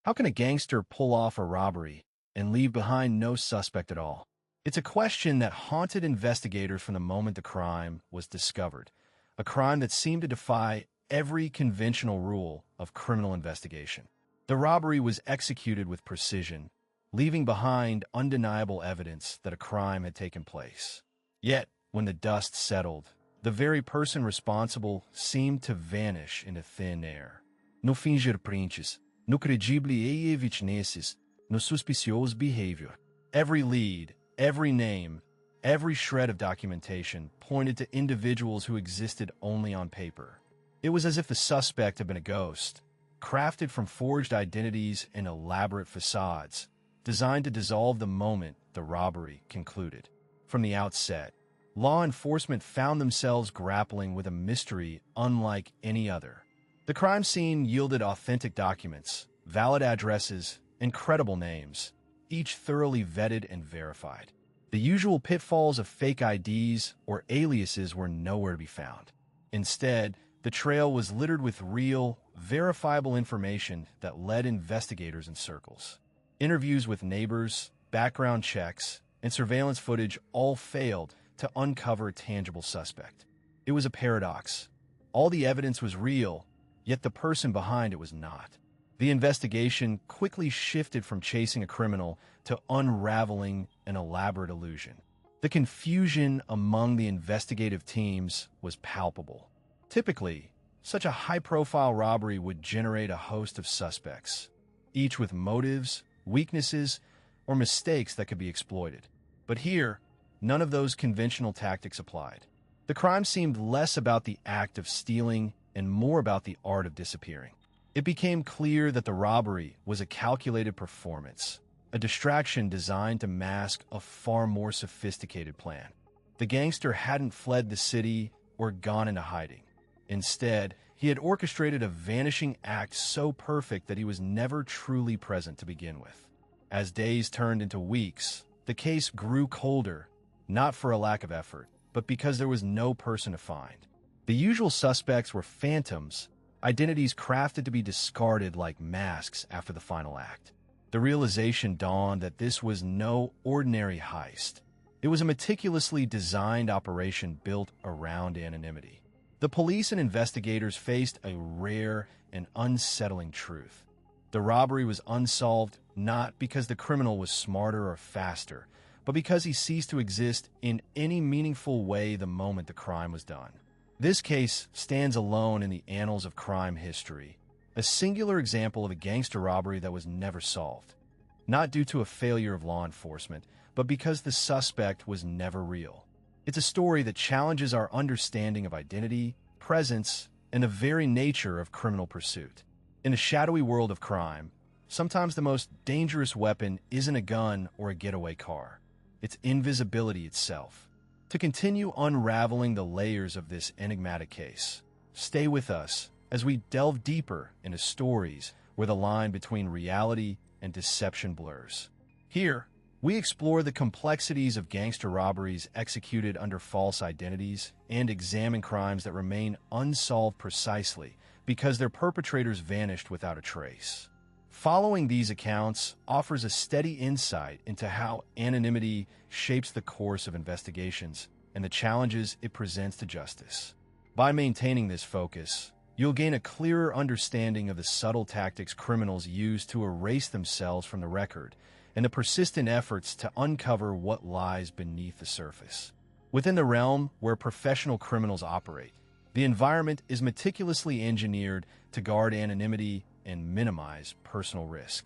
How can a gangster pull off a robbery and leave behind no suspect at all? It's a question that haunted investigators from the moment the crime was discovered, a crime that seemed to defy every conventional rule of criminal investigation. The robbery was executed with precision, leaving behind undeniable evidence that a crime had taken place. Yet, when the dust settled, the very person responsible seemed to vanish into thin air. No fingerprints, no credible evidências, no suspicious behavior. Every lead, every name, every shred of documentation pointed to individuals who existed only on paper. It was as if the suspect had been a ghost, crafted from forged identities and elaborate facades, designed to dissolve the moment the robbery concluded. From the outset, law enforcement found themselves grappling with a mystery unlike any other. The crime scene yielded authentic documents, valid addresses, and credible names, each thoroughly vetted and verified. The usual pitfalls of fake IDs or aliases were nowhere to be found. Instead, the trail was littered with real, verifiable information that led investigators in circles. Interviews with neighbors, background checks, and surveillance footage all failed to uncover a tangible suspect. It was a paradox. All the evidence was real, yet the person behind it was not. The investigation quickly shifted from chasing a criminal to unraveling an elaborate illusion. The confusion among the investigative teams was palpable. Typically, such a high-profile robbery would generate a host of suspects, each with motives, weaknesses, or mistakes that could be exploited. But here, none of those conventional tactics applied. The crime seemed less about the act of stealing and more about the art of disappearing. It became clear that the robbery was a calculated performance, a distraction designed to mask a far more sophisticated plan. The gangster hadn't fled the city or gone into hiding. Instead, he had orchestrated a vanishing act so perfect that he was never truly present to begin with. As days turned into weeks, the case grew colder, not for a lack of effort, but because there was no person to find. The usual suspects were phantoms, identities crafted to be discarded like masks after the final act. The realization dawned that this was no ordinary heist. It was a meticulously designed operation built around anonymity. The police and investigators faced a rare and unsettling truth. The robbery was unsolved not because the criminal was smarter or faster, but because he ceased to exist in any meaningful way the moment the crime was done. This case stands alone in the annals of crime history, a singular example of a gangster robbery that was never solved, not due to a failure of law enforcement, but because the suspect was never real. It's a story that challenges our understanding of identity, presence, and the very nature of criminal pursuit. In a shadowy world of crime, sometimes the most dangerous weapon isn't a gun or a getaway car. It's invisibility itself. To continue unraveling the layers of this enigmatic case, stay with us as we delve deeper into stories where the line between reality and deception blurs. Here, we explore the complexities of gangster robberies executed under false identities and examine crimes that remain unsolved precisely because their perpetrators vanished without a trace. Following these accounts offers a steady insight into how anonymity shapes the course of investigations and the challenges it presents to justice. By maintaining this focus, you'll gain a clearer understanding of the subtle tactics criminals use to erase themselves from the record and the persistent efforts to uncover what lies beneath the surface. Within the realm where professional criminals operate, the environment is meticulously engineered to guard anonymity and minimize personal risk.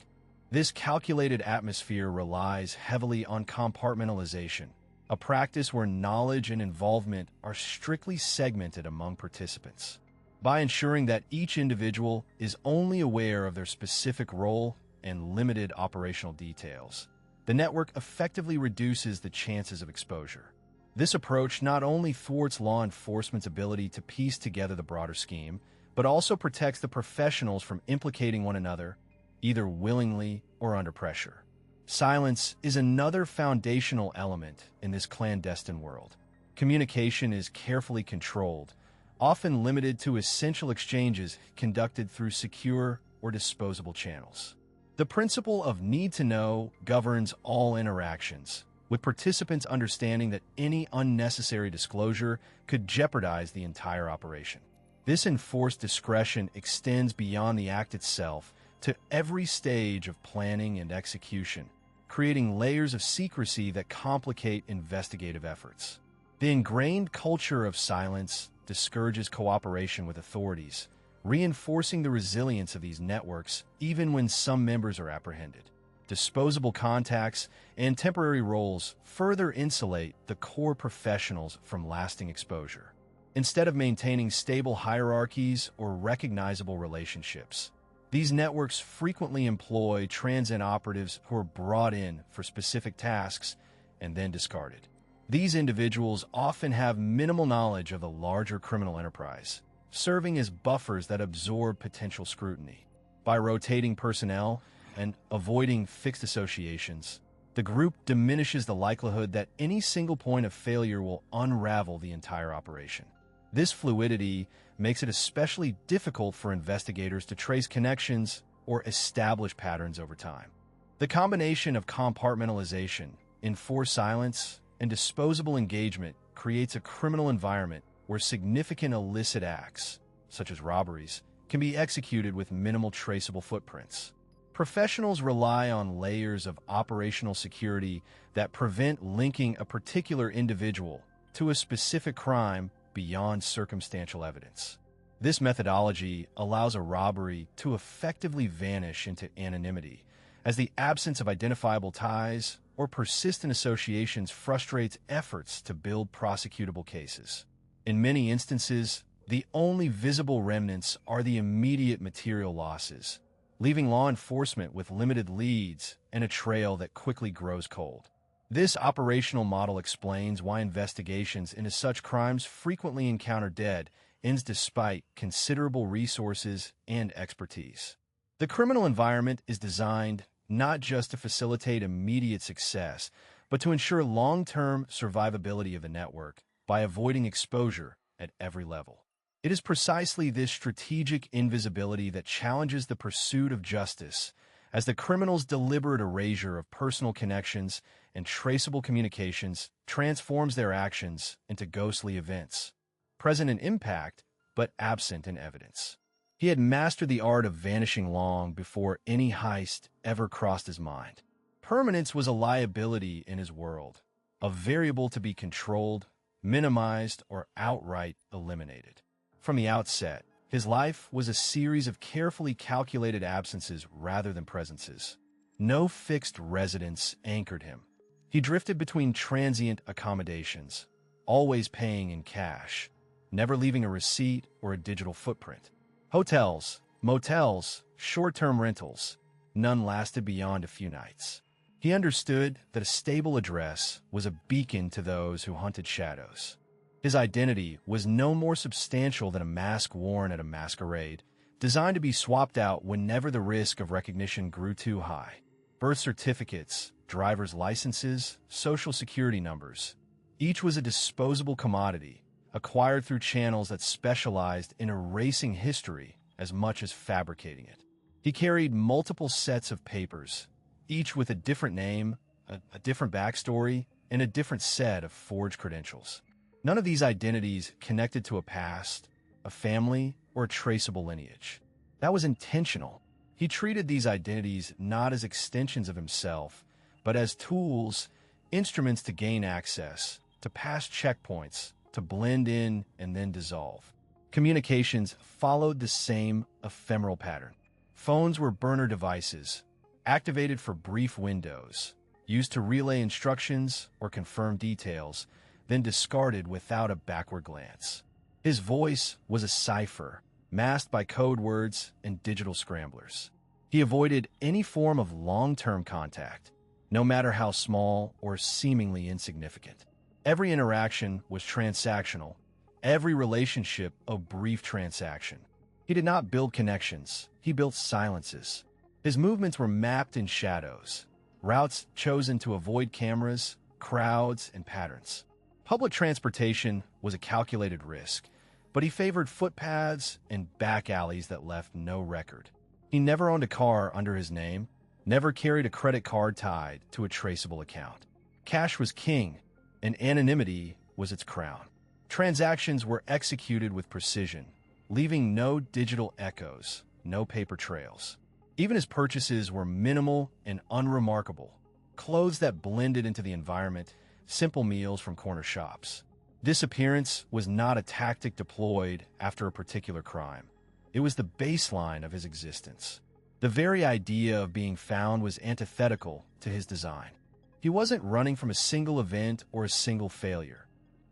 This calculated atmosphere relies heavily on compartmentalization, a practice where knowledge and involvement are strictly segmented among participants. By ensuring that each individual is only aware of their specific role and limited operational details, the network effectively reduces the chances of exposure. This approach not only thwarts law enforcement's ability to piece together the broader scheme, but also protects the professionals from implicating one another, either willingly or under pressure. Silence is another foundational element in this clandestine world. Communication is carefully controlled, often limited to essential exchanges conducted through secure or disposable channels. The principle of need to know governs all interactions, with participants understanding that any unnecessary disclosure could jeopardize the entire operation. This enforced discretion extends beyond the act itself to every stage of planning and execution, creating layers of secrecy that complicate investigative efforts. The ingrained culture of silence discourages cooperation with authorities, reinforcing the resilience of these networks even when some members are apprehended. Disposable contacts and temporary roles further insulate the core professionals from lasting exposure. Instead of maintaining stable hierarchies or recognizable relationships, these networks frequently employ transient operatives who are brought in for specific tasks and then discarded. These individuals often have minimal knowledge of the larger criminal enterprise, serving as buffers that absorb potential scrutiny. By rotating personnel and avoiding fixed associations, the group diminishes the likelihood that any single point of failure will unravel the entire operation. This fluidity makes it especially difficult for investigators to trace connections or establish patterns over time. The combination of compartmentalization, enforced silence, and disposable engagement creates a criminal environment where significant illicit acts, such as robberies, can be executed with minimal traceable footprints. Professionals rely on layers of operational security that prevent linking a particular individual to a specific crime beyond circumstantial evidence. This methodology allows a robbery to effectively vanish into anonymity, as the absence of identifiable ties or persistent associations frustrates efforts to build prosecutable cases. In many instances, the only visible remnants are the immediate material losses, leaving law enforcement with limited leads and a trail that quickly grows cold. This operational model explains why investigations into such crimes frequently encounter dead ends despite considerable resources and expertise. The criminal environment is designed not just to facilitate immediate success, but to ensure long-term survivability of the network by avoiding exposure at every level. It is precisely this strategic invisibility that challenges the pursuit of justice, as the criminals' deliberate erasure of personal connections and traceable communications transforms their actions into ghostly events, present in impact but absent in evidence. He had mastered the art of vanishing long before any heist ever crossed his mind. Permanence was a liability in his world, a variable to be controlled, minimized, or outright eliminated. From the outset, his life was a series of carefully calculated absences rather than presences. No fixed residence anchored him. He drifted between transient accommodations, always paying in cash, never leaving a receipt or a digital footprint. Hotels, motels, short-term rentals, none lasted beyond a few nights. He understood that a stable address was a beacon to those who hunted shadows. His identity was no more substantial than a mask worn at a masquerade, designed to be swapped out whenever the risk of recognition grew too high. Birth certificates, driver's licenses, social security numbers. Each was a disposable commodity, acquired through channels that specialized in erasing history as much as fabricating it. He carried multiple sets of papers, each with a different name, a different backstory, and a different set of forged credentials. None of these identities connected to a past, a family, or a traceable lineage. That was intentional. He treated these identities not as extensions of himself, but as tools, instruments to gain access, to pass checkpoints, to blend in and then dissolve. Communications followed the same ephemeral pattern. Phones were burner devices, activated for brief windows, used to relay instructions or confirm details, then discarded without a backward glance. His voice was a cipher, masked by code words and digital scramblers. He avoided any form of long-term contact, no matter how small or seemingly insignificant. Every interaction was transactional, every relationship a brief transaction. He did not build connections, he built silences. His movements were mapped in shadows, routes chosen to avoid cameras, crowds, and patterns. Public transportation was a calculated risk, but he favored footpaths and back alleys that left no record. He never owned a car under his name, never carried a credit card tied to a traceable account. Cash was king, and anonymity was its crown. Transactions were executed with precision, leaving no digital echoes, no paper trails. Even his purchases were minimal and unremarkable. Clothes that blended into the environment, simple meals from corner shops. This appearance was not a tactic deployed after a particular crime. It was the baseline of his existence. The very idea of being found was antithetical to his design. He wasn't running from a single event or a single failure.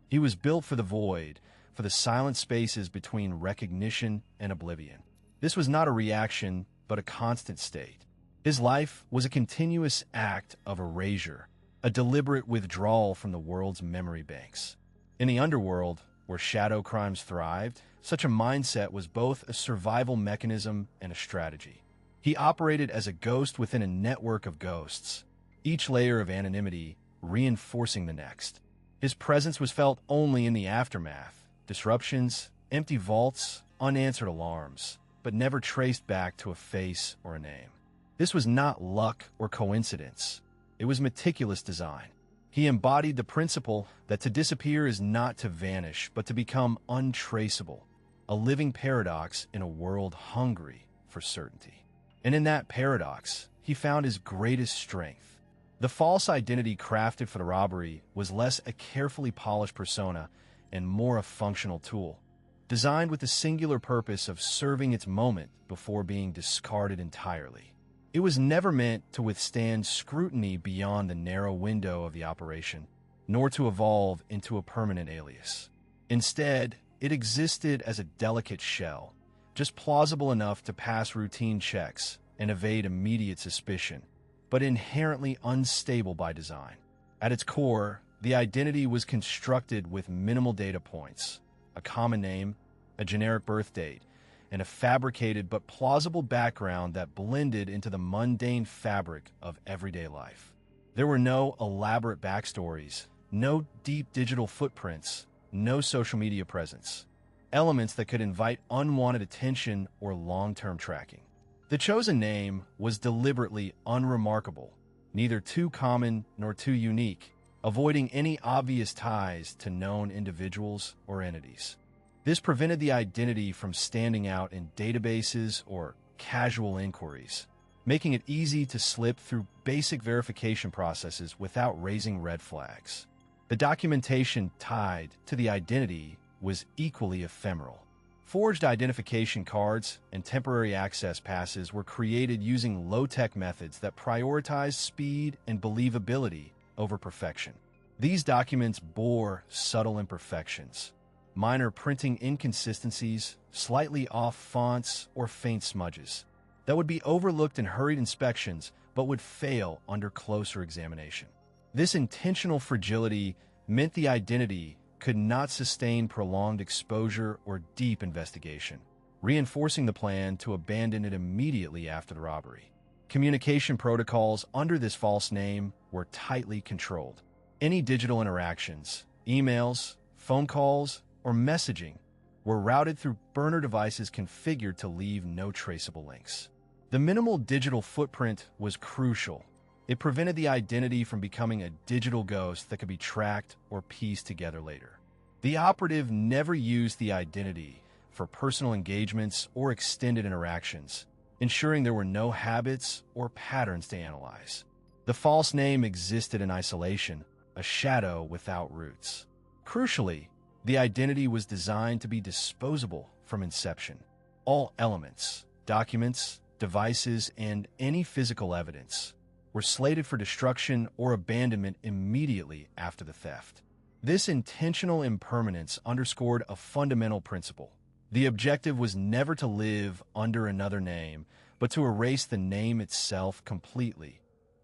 He was built for the void, for the silent spaces between recognition and oblivion. This was not a reaction, but a constant state. His life was a continuous act of erasure, a deliberate withdrawal from the world's memory banks. In the underworld, where shadow crimes thrived, such a mindset was both a survival mechanism and a strategy. He operated as a ghost within a network of ghosts, each layer of anonymity reinforcing the next. His presence was felt only in the aftermath, disruptions, empty vaults, unanswered alarms, but never traced back to a face or a name. This was not luck or coincidence. It was meticulous design. He embodied the principle that to disappear is not to vanish, but to become untraceable, a living paradox in a world hungry for certainty. And in that paradox, he found his greatest strength. The false identity crafted for the robbery was less a carefully polished persona and more a functional tool, designed with the singular purpose of serving its moment before being discarded entirely. It was never meant to withstand scrutiny beyond the narrow window of the operation, nor to evolve into a permanent alias. Instead, it existed as a delicate shell, just plausible enough to pass routine checks and evade immediate suspicion, but inherently unstable by design. At its core, the identity was constructed with minimal data points, a common name, a generic birth date, and a fabricated but plausible background that blended into the mundane fabric of everyday life. There were no elaborate backstories, no deep digital footprints, no social media presence, elements that could invite unwanted attention or long-term tracking. The chosen name was deliberately unremarkable, neither too common nor too unique, avoiding any obvious ties to known individuals or entities. This prevented the identity from standing out in databases or casual inquiries, making it easy to slip through basic verification processes without raising red flags. The documentation tied to the identity was equally ephemeral. Forged identification cards and temporary access passes were created using low-tech methods that prioritized speed and believability over perfection. These documents bore subtle imperfections, minor printing inconsistencies, slightly off fonts, or faint smudges that would be overlooked in hurried inspections but would fail under closer examination. This intentional fragility meant the identity could not sustain prolonged exposure or deep investigation, reinforcing the plan to abandon it immediately after the robbery. Communication protocols under this false name were tightly controlled. Any digital interactions, emails, phone calls, or messaging were routed through burner devices configured to leave no traceable links. The minimal digital footprint was crucial. It prevented the identity from becoming a digital ghost that could be tracked or pieced together later. The operative never used the identity for personal engagements or extended interactions, ensuring there were no habits or patterns to analyze. The false name existed in isolation, a shadow without roots. Crucially, the identity was designed to be disposable from inception. All elements, documents, devices, and any physical evidence were slated for destruction or abandonment immediately after the theft. This intentional impermanence underscored a fundamental principle. The objective was never to live under another name, but to erase the name itself completely,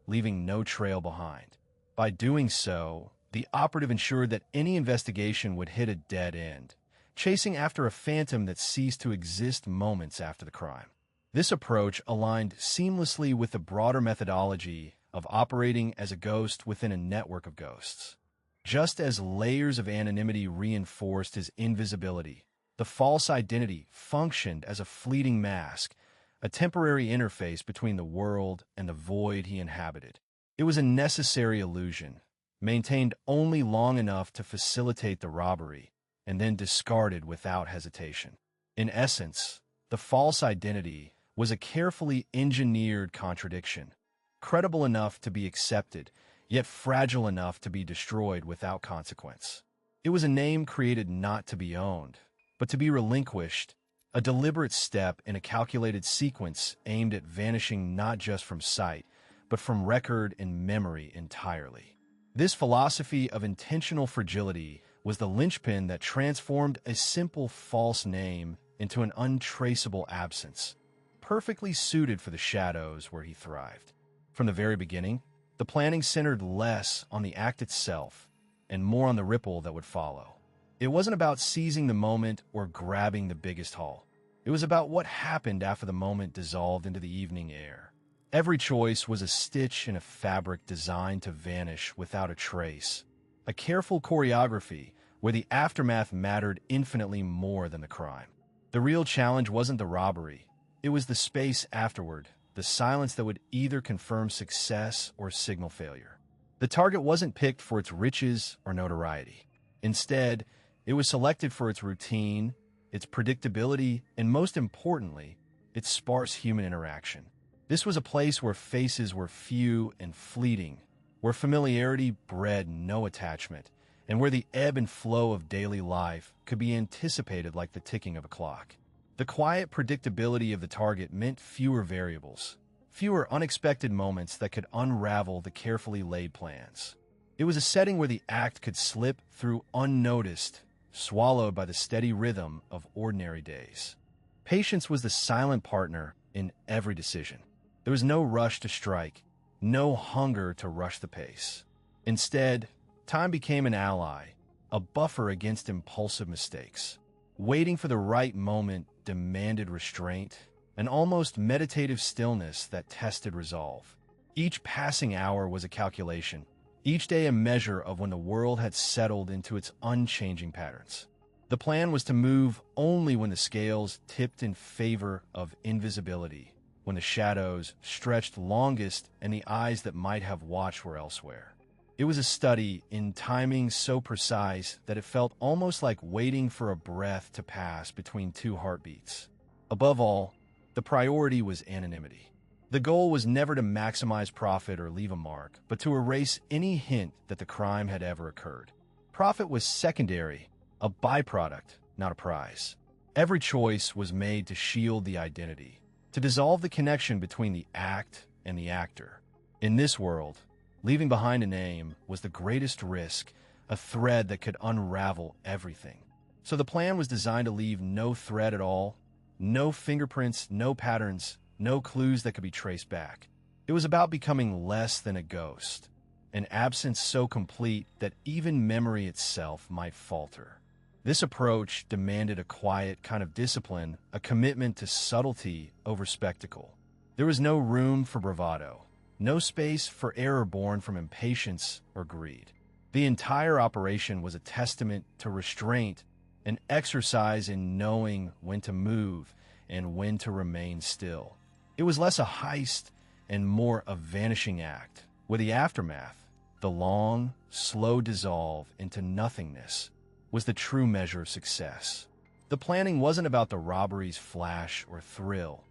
leaving no trail behind. By doing so, the operative ensured that any investigation would hit a dead end, chasing after a phantom that ceased to exist moments after the crime. This approach aligned seamlessly with the broader methodology of operating as a ghost within a network of ghosts. Just as layers of anonymity reinforced his invisibility, the false identity functioned as a fleeting mask, a temporary interface between the world and the void he inhabited. It was a necessary illusion, maintained only long enough to facilitate the robbery, and then discarded without hesitation. In essence, the false identity was a carefully engineered contradiction, credible enough to be accepted, yet fragile enough to be destroyed without consequence. It was a name created not to be owned, but to be relinquished, a deliberate step in a calculated sequence aimed at vanishing not just from sight, but from record and memory entirely. This philosophy of intentional fragility was the linchpin that transformed a simple false name into an untraceable absence, perfectly suited for the shadows where he thrived. From the very beginning, the planning centered less on the act itself and more on the ripple that would follow. It wasn't about seizing the moment or grabbing the biggest haul. It was about what happened after the moment dissolved into the evening air. Every choice was a stitch in a fabric designed to vanish without a trace, a careful choreography where the aftermath mattered infinitely more than the crime. The real challenge wasn't the robbery. It was the space afterward, the silence that would either confirm success or signal failure. The target wasn't picked for its riches or notoriety. Instead, it was selected for its routine, its predictability, and most importantly, its sparse human interaction. This was a place where faces were few and fleeting, where familiarity bred no attachment, and where the ebb and flow of daily life could be anticipated like the ticking of a clock. The quiet predictability of the target meant fewer variables, fewer unexpected moments that could unravel the carefully laid plans. It was a setting where the act could slip through unnoticed, swallowed by the steady rhythm of ordinary days. Patience was the silent partner in every decision. There was no rush to strike, no hunger to rush the pace. Instead, time became an ally, a buffer against impulsive mistakes. Waiting for the right moment demanded restraint, an almost meditative stillness that tested resolve. Each passing hour was a calculation, each day a measure of when the world had settled into its unchanging patterns. The plan was to move only when the scales tipped in favor of invisibility, when the shadows stretched longest and the eyes that might have watched were elsewhere. It was a study in timing so precise that it felt almost like waiting for a breath to pass between two heartbeats. Above all, the priority was anonymity. The goal was never to maximize profit or leave a mark, but to erase any hint that the crime had ever occurred. Profit was secondary, a byproduct, not a prize. Every choice was made to shield the identity, to dissolve the connection between the act and the actor. In this world, leaving behind a name was the greatest risk, a thread that could unravel everything. So the plan was designed to leave no thread at all, no fingerprints, no patterns, no clues that could be traced back. It was about becoming less than a ghost, an absence so complete that even memory itself might falter. This approach demanded a quiet kind of discipline, a commitment to subtlety over spectacle. There was no room for bravado, no space for error born from impatience or greed. The entire operation was a testament to restraint, an exercise in knowing when to move and when to remain still. It was less a heist and more a vanishing act, where the aftermath, the long, slow dissolve into nothingness, was the true measure of success. The planning wasn't about the robbery's flash or thrill.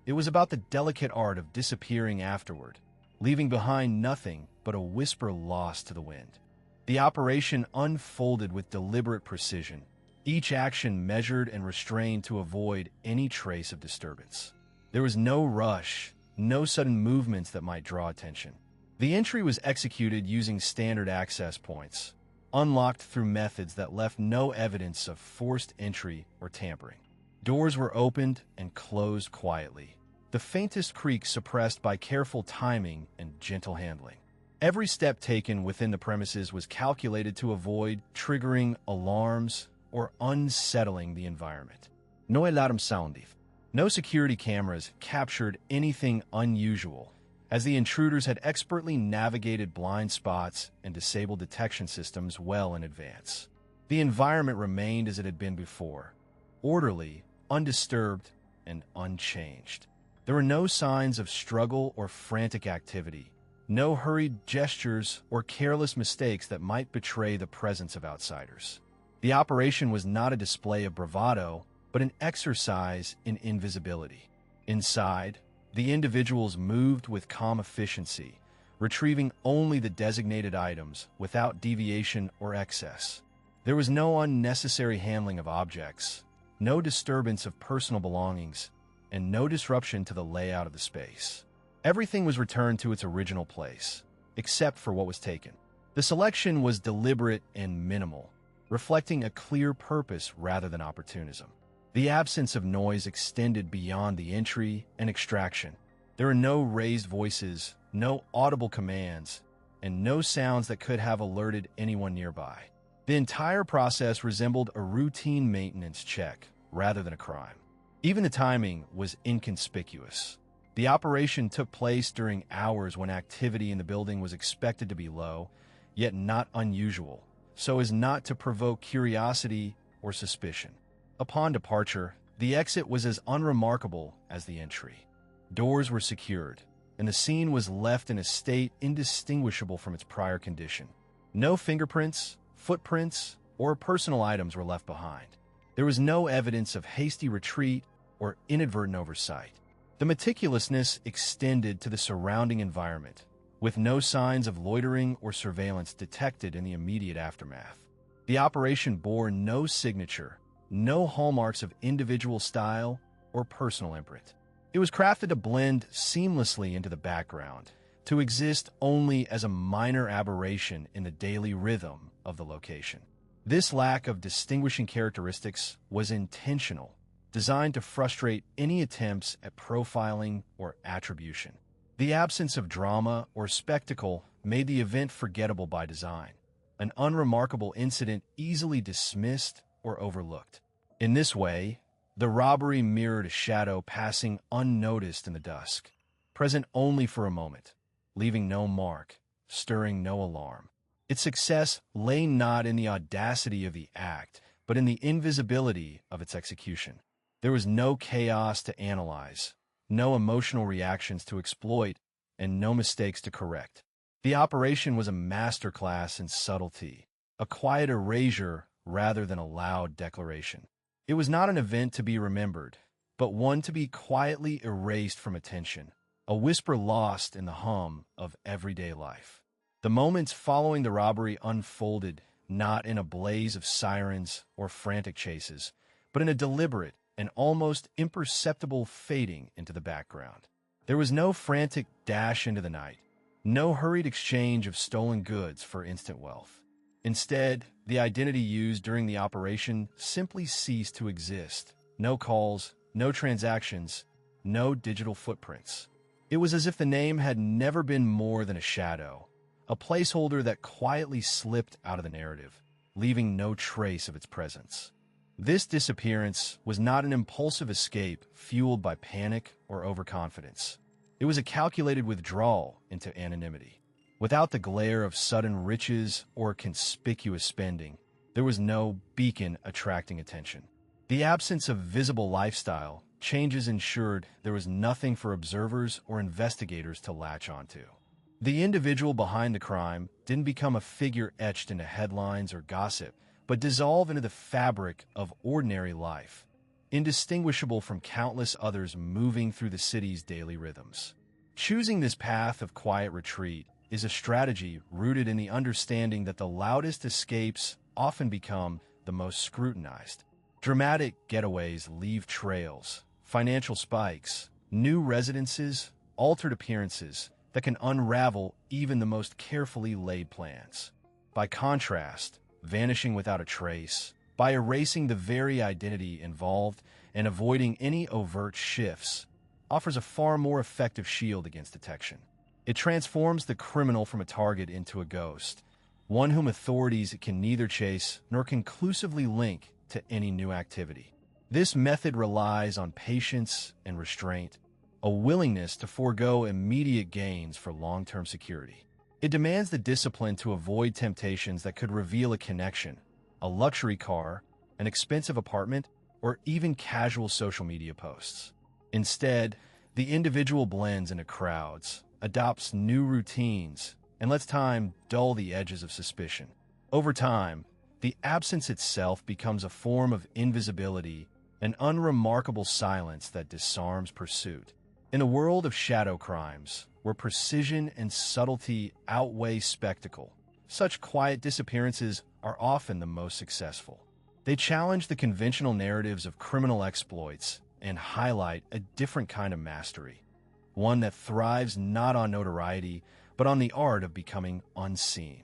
It was about the delicate art of disappearing afterward, leaving behind nothing but a whisper lost to the wind. The operation unfolded with deliberate precision, each action measured and restrained to avoid any trace of disturbance. There was no rush, no sudden movements that might draw attention. The entry was executed using standard access points, unlocked through methods that left no evidence of forced entry or tampering. Doors were opened and closed quietly, the faintest creak suppressed by careful timing and gentle handling. Every step taken within the premises was calculated to avoid triggering alarms or unsettling the environment. No alarm sounded. No security cameras captured anything unusual, as the intruders had expertly navigated blind spots and disabled detection systems well in advance. The environment remained as it had been before, orderly, undisturbed, and unchanged. There were no signs of struggle or frantic activity, no hurried gestures or careless mistakes that might betray the presence of outsiders. The operation was not a display of bravado, but an exercise in invisibility. Inside, the individuals moved with calm efficiency, retrieving only the designated items without deviation or excess. There was no unnecessary handling of objects, no disturbance of personal belongings, and no disruption to the layout of the space. Everything was returned to its original place, except for what was taken. The selection was deliberate and minimal, reflecting a clear purpose rather than opportunism. The absence of noise extended beyond the entry and extraction. There were no raised voices, no audible commands, and no sounds that could have alerted anyone nearby. The entire process resembled a routine maintenance check rather than a crime. Even the timing was inconspicuous. The operation took place during hours when activity in the building was expected to be low, yet not unusual, so as not to provoke curiosity or suspicion. Upon departure, the exit was as unremarkable as the entry. Doors were secured, and the scene was left in a state indistinguishable from its prior condition. No fingerprints, footprints, or personal items were left behind. There was no evidence of hasty retreat or inadvertent oversight. The meticulousness extended to the surrounding environment, with no signs of loitering or surveillance detected in the immediate aftermath. The operation bore no signature, no hallmarks of individual style or personal imprint. It was crafted to blend seamlessly into the background, to exist only as a minor aberration in the daily rhythm of the location. This lack of distinguishing characteristics was intentional, designed to frustrate any attempts at profiling or attribution. The absence of drama or spectacle made the event forgettable by design, an unremarkable incident easily dismissed or overlooked. In this way, the robbery mirrored a shadow passing unnoticed in the dusk, present only for a moment, leaving no mark, stirring no alarm. Its success lay not in the audacity of the act, but in the invisibility of its execution. There was no chaos to analyze, no emotional reactions to exploit, and no mistakes to correct. The operation was a masterclass in subtlety, a quiet erasure rather than a loud declaration. It was not an event to be remembered, but one to be quietly erased from attention, a whisper lost in the hum of everyday life. The moments following the robbery unfolded not in a blaze of sirens or frantic chases, but in a deliberate and almost imperceptible fading into the background. There was no frantic dash into the night, no hurried exchange of stolen goods for instant wealth. Instead, the identity used during the operation simply ceased to exist. No calls, no transactions, no digital footprints. It was as if the name had never been more than a shadow, a placeholder that quietly slipped out of the narrative, leaving no trace of its presence. This disappearance was not an impulsive escape fueled by panic or overconfidence. It was a calculated withdrawal into anonymity. Without the glare of sudden riches or conspicuous spending, there was no beacon attracting attention. The absence of visible lifestyle changes ensured there was nothing for observers or investigators to latch onto. The individual behind the crime didn't become a figure etched into headlines or gossip, but dissolve into the fabric of ordinary life, indistinguishable from countless others moving through the city's daily rhythms. Choosing this path of quiet retreat is a strategy rooted in the understanding that the loudest escapes often become the most scrutinized. Dramatic getaways leave trails, financial spikes, new residences, altered appearances that can unravel even the most carefully laid plans. By contrast, vanishing without a trace, by erasing the very identity involved and avoiding any overt shifts, offers a far more effective shield against detection. It transforms the criminal from a target into a ghost, one whom authorities can neither chase nor conclusively link to any new activity. This method relies on patience and restraint, a willingness to forego immediate gains for long-term security. It demands the discipline to avoid temptations that could reveal a connection, a luxury car, an expensive apartment, or even casual social media posts. Instead, The individual blends into crowds, adopts new routines, and lets time dull the edges of suspicion. Over time, the absence itself becomes a form of invisibility, an unremarkable silence that disarms pursuit. In a world of shadow crimes, where precision and subtlety outweigh spectacle, such quiet disappearances are often the most successful. They challenge the conventional narratives of criminal exploits and highlight a different kind of mastery, one that thrives not on notoriety, but on the art of becoming unseen.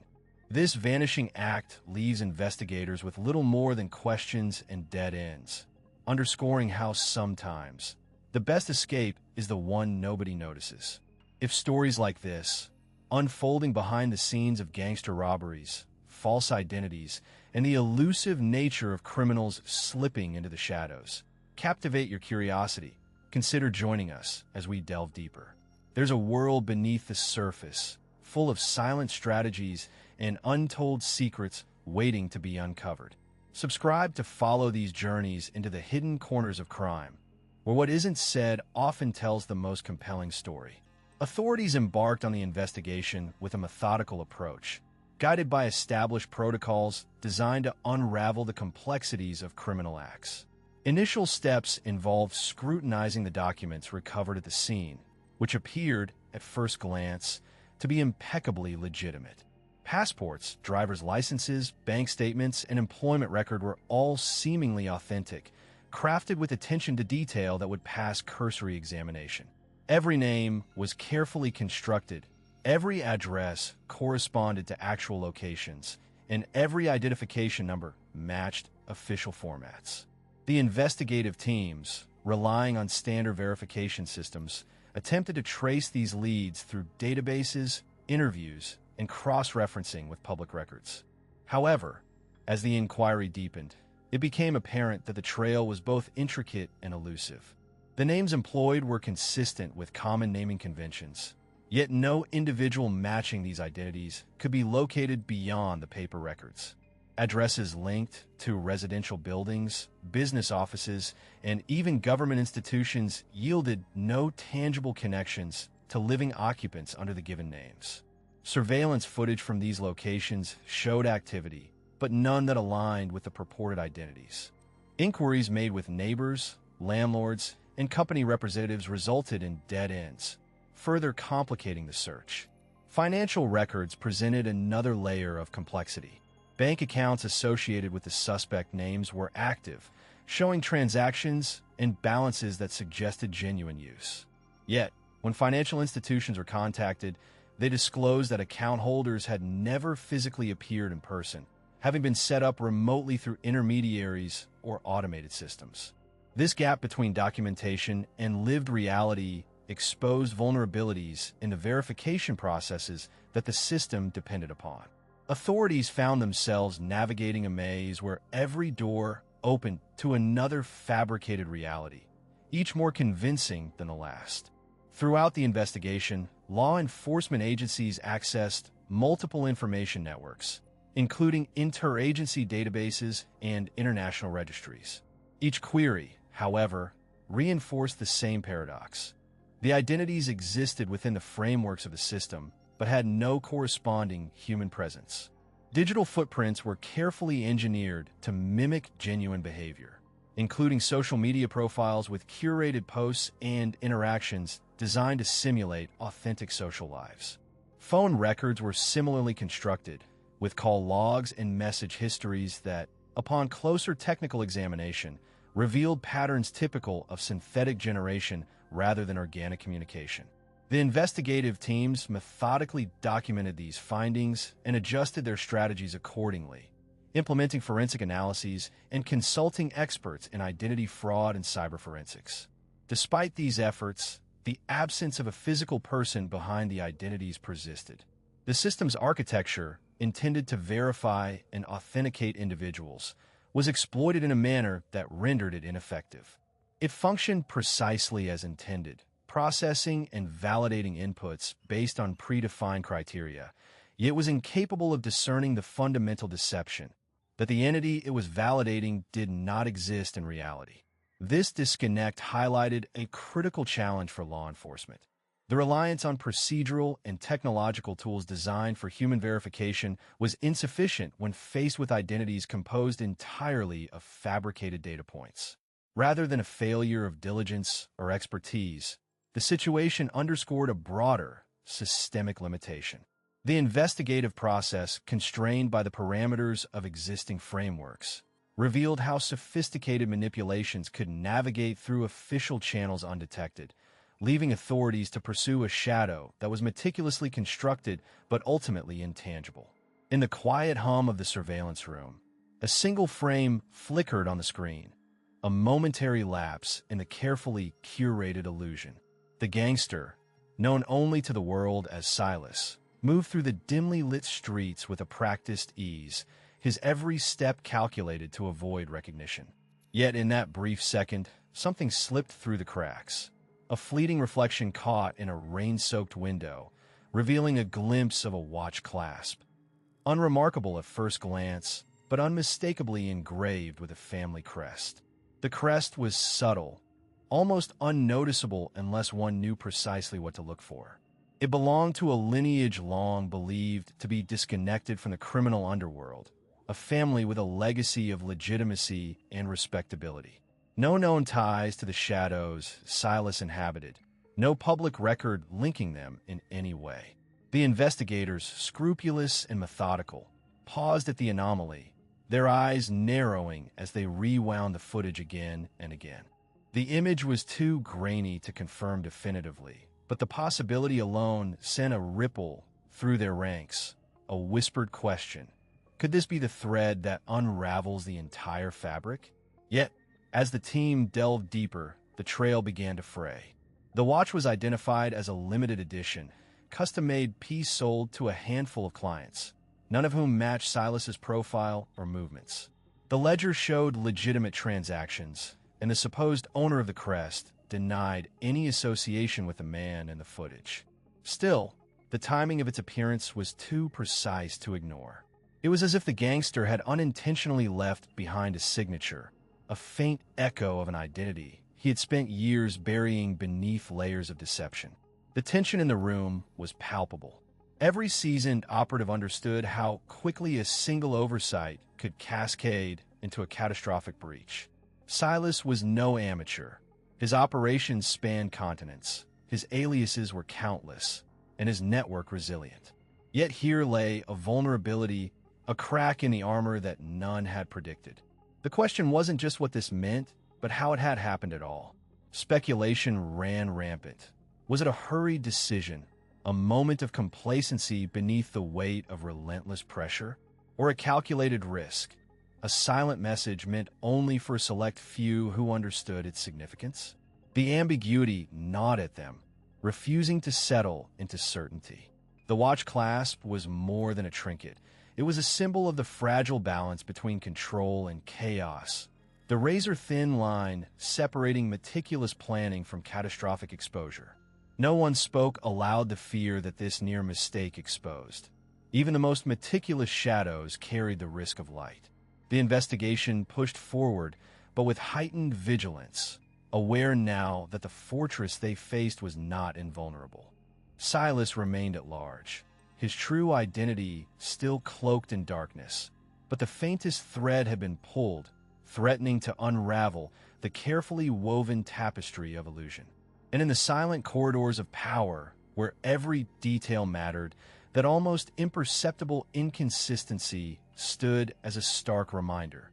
This vanishing act leaves investigators with little more than questions and dead ends, underscoring how sometimes the best escape is the one nobody notices. If stories like this, unfolding behind the scenes of gangster robberies, false identities, and the elusive nature of criminals slipping into the shadows, captivate your curiosity, consider joining us as we delve deeper. There's a world beneath the surface, full of silent strategies and untold secrets waiting to be uncovered. Subscribe to follow these journeys into the hidden corners of crime, where what isn't said often tells the most compelling story. Authorities embarked on the investigation with a methodical approach, guided by established protocols designed to unravel the complexities of criminal acts. Initial steps involved scrutinizing the documents recovered at the scene, which appeared, at first glance, to be impeccably legitimate. Passports, driver's licenses, bank statements, and employment record were all seemingly authentic, crafted with attention to detail that would pass cursory examination. Every name was carefully constructed, every address corresponded to actual locations, and every identification number matched official formats. The investigative teams, relying on standard verification systems, attempted to trace these leads through databases, interviews, and cross-referencing with public records. However, as the inquiry deepened, it became apparent that the trail was both intricate and elusive. The names employed were consistent with common naming conventions, yet no individual matching these identities could be located beyond the paper records. Addresses linked to residential buildings, business offices, and even government institutions yielded no tangible connections to living occupants under the given names. Surveillance footage from these locations showed activity, but none that aligned with the purported identities. Inquiries made with neighbors, landlords, and company representatives resulted in dead ends, further complicating the search. Financial records presented another layer of complexity. Bank accounts associated with the suspect names were active, showing transactions and balances that suggested genuine use. Yet, when financial institutions were contacted, they disclosed that account holders had never physically appeared in person, having been set up remotely through intermediaries or automated systems. This gap between documentation and lived reality exposed vulnerabilities in the verification processes that the system depended upon. Authorities found themselves navigating a maze where every door opened to another fabricated reality, each more convincing than the last. Throughout the investigation, law enforcement agencies accessed multiple information networks, including interagency databases and international registries. Each query, however, reinforced the same paradox. The identities existed within the frameworks of the system, but had no corresponding human presence. Digital footprints were carefully engineered to mimic genuine behavior, including social media profiles with curated posts and interactions designed to simulate authentic social lives. Phone records were similarly constructed, with call logs and message histories that, upon closer technical examination, revealed patterns typical of synthetic generation rather than organic communication. The investigative teams methodically documented these findings and adjusted their strategies accordingly, implementing forensic analyses and consulting experts in identity fraud and cyber forensics. Despite these efforts, the absence of a physical person behind the identities persisted. The system's architecture, intended to verify and authenticate individuals, was exploited in a manner that rendered it ineffective. It functioned precisely as intended, processing and validating inputs based on predefined criteria, yet was incapable of discerning the fundamental deception that the entity it was validating did not exist in reality. This disconnect highlighted a critical challenge for law enforcement. The reliance on procedural and technological tools designed for human verification was insufficient when faced with identities composed entirely of fabricated data points. Rather than a failure of diligence or expertise, the situation underscored a broader, systemic limitation. The investigative process, constrained by the parameters of existing frameworks, revealed how sophisticated manipulations could navigate through official channels undetected, leaving authorities to pursue a shadow that was meticulously constructed but ultimately intangible. In the quiet hum of the surveillance room, a single frame flickered on the screen, a momentary lapse in the carefully curated illusion. The gangster, known only to the world as Silas, moved through the dimly lit streets with a practiced ease, his every step calculated to avoid recognition. Yet in that brief second, something slipped through the cracks. A fleeting reflection caught in a rain-soaked window, revealing a glimpse of a watch clasp. Unremarkable at first glance, but unmistakably engraved with a family crest. The crest was subtle, almost unnoticeable unless one knew precisely what to look for. It belonged to a lineage long believed to be disconnected from the criminal underworld, a family with a legacy of legitimacy and respectability. No known ties to the shadows Silas inhabited, no public record linking them in any way. The investigators, scrupulous and methodical, paused at the anomaly, their eyes narrowing as they rewound the footage again and again. The image was too grainy to confirm definitively, but the possibility alone sent a ripple through their ranks, a whispered question. Could this be the thread that unravels the entire fabric? Yet, as the team delved deeper, the trail began to fray. The watch was identified as a limited edition, custom-made piece sold to a handful of clients, none of whom matched Silas's profile or movements. The ledger showed legitimate transactions, and the supposed owner of the crest denied any association with the man in the footage. Still, the timing of its appearance was too precise to ignore. It was as if the gangster had unintentionally left behind a signature, a faint echo of an identity he had spent years burying beneath layers of deception. The tension in the room was palpable. Every seasoned operative understood how quickly a single oversight could cascade into a catastrophic breach. Silas was no amateur. His operations spanned continents, his aliases were countless, and his network resilient. Yet here lay a vulnerability, a crack in the armor that none had predicted. The question wasn't just what this meant, but how it had happened at all. Speculation ran rampant. Was it a hurried decision, a moment of complacency beneath the weight of relentless pressure, or a calculated risk, a silent message meant only for a select few who understood its significance? The ambiguity gnawed at them, refusing to settle into certainty. The watch clasp was more than a trinket. It was a symbol of the fragile balance between control and chaos, the razor-thin line separating meticulous planning from catastrophic exposure. No one spoke aloud the fear that this near mistake exposed. Even the most meticulous shadows carried the risk of light. The investigation pushed forward, but with heightened vigilance, aware now that the fortress they faced was not invulnerable. Silas remained at large, his true identity still cloaked in darkness, but the faintest thread had been pulled, threatening to unravel the carefully woven tapestry of illusion. And in the silent corridors of power, where every detail mattered, that almost imperceptible inconsistency stood as a stark reminder.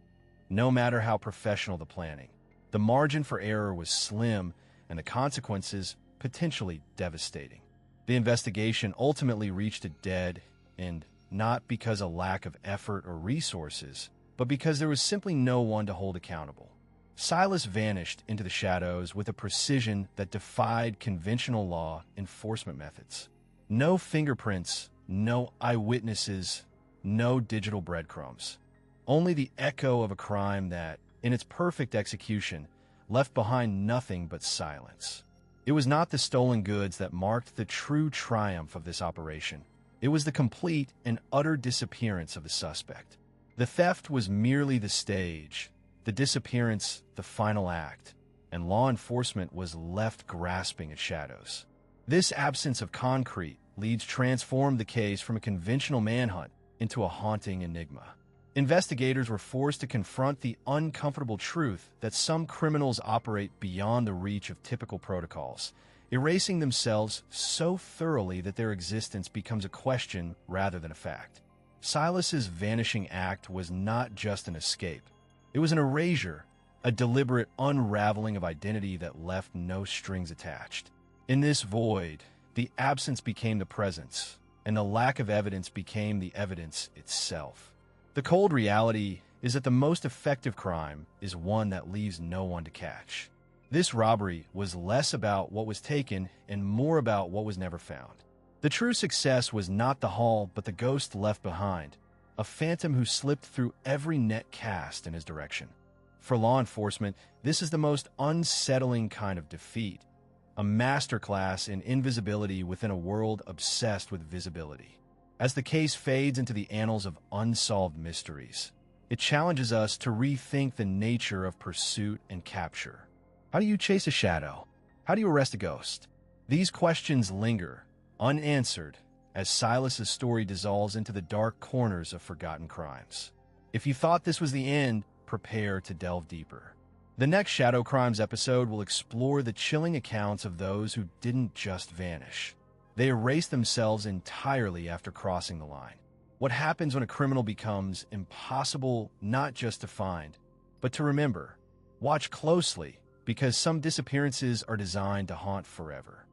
No matter how professional the planning, the margin for error was slim and the consequences potentially devastating. The investigation ultimately reached a dead end, not because of lack of effort or resources, but because there was simply no one to hold accountable. Silas vanished into the shadows with a precision that defied conventional law enforcement methods. No fingerprints, no eyewitnesses, no digital breadcrumbs. Only the echo of a crime that, in its perfect execution, left behind nothing but silence. It was not the stolen goods that marked the true triumph of this operation. It was the complete and utter disappearance of the suspect. The theft was merely the stage, the disappearance the final act, and law enforcement was left grasping at shadows. This absence of concrete leads transformed the case from a conventional manhunt into a haunting enigma. Investigators were forced to confront the uncomfortable truth that some criminals operate beyond the reach of typical protocols, erasing themselves so thoroughly that their existence becomes a question rather than a fact. Silas's vanishing act was not just an escape. It was an erasure, a deliberate unraveling of identity that left no strings attached. In this void, the absence became the presence, and the lack of evidence became the evidence itself. The cold reality is that the most effective crime is one that leaves no one to catch. This robbery was less about what was taken and more about what was never found. The true success was not the haul, but the ghost left behind, a phantom who slipped through every net cast in his direction. For law enforcement, this is the most unsettling kind of defeat, a masterclass in invisibility within a world obsessed with visibility. As the case fades into the annals of unsolved mysteries, it challenges us to rethink the nature of pursuit and capture. How do you chase a shadow? How do you arrest a ghost? These questions linger, unanswered, as Silas's story dissolves into the dark corners of forgotten crimes. If you thought this was the end, prepare to delve deeper. The next Shadow Crimes episode will explore the chilling accounts of those who didn't just vanish. They erased themselves entirely after crossing the line. What happens when a criminal becomes impossible not just to find, but to remember? Watch closely, because some disappearances are designed to haunt forever.